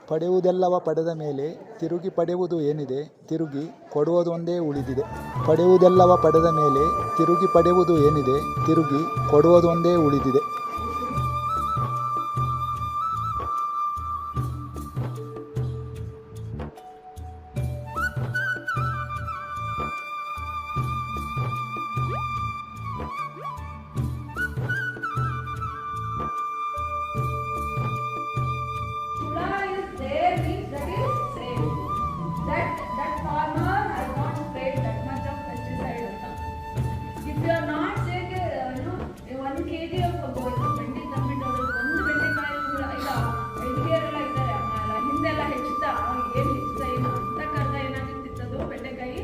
ಪಡೆಯುವುದೆಲ್ಲವ ಪಡೆದ ಮೇಲೆ ತಿರುಗಿ ಪಡೆಯುವುದು ಏನಿದೆ, ತಿರುಗಿ ಕೊಡುವುದೊಂದೇ ಉಳಿದಿದೆ. ಪಡೆಯುವುದೆಲ್ಲವ ಪಡೆದ ಮೇಲೆ ತಿರುಗಿ ಪಡೆಯುವುದು ಏನಿದೆ, ತಿರುಗಿ ಕೊಡುವುದೊಂದೇ ಉಳಿದಿದೆ. That farmer has not sprayed that much of pesticide. If you are not saying, 1 kg of ಬೆಂಡೆ ತಂದ್ಬಿಟ್ಟು ಒಂದು ಬೆಂಡೆಕಾಯಿ ಕೂಡ ಇಲ್ಲ, ಹಿರಿಯರೆಲ್ಲ ಇದ್ದಾರೆ ಹಿಂದೆಲ್ಲ ಹೆಚ್ಚುತ್ತಾ ಏನು ಹೆಚ್ಚುತ್ತಾ ಏನು ಅಂತ ಕಾರಣ ಏನಾಗಿರ್ತಿತ್ತು, ಬೆಂಡೆಕಾಯಿ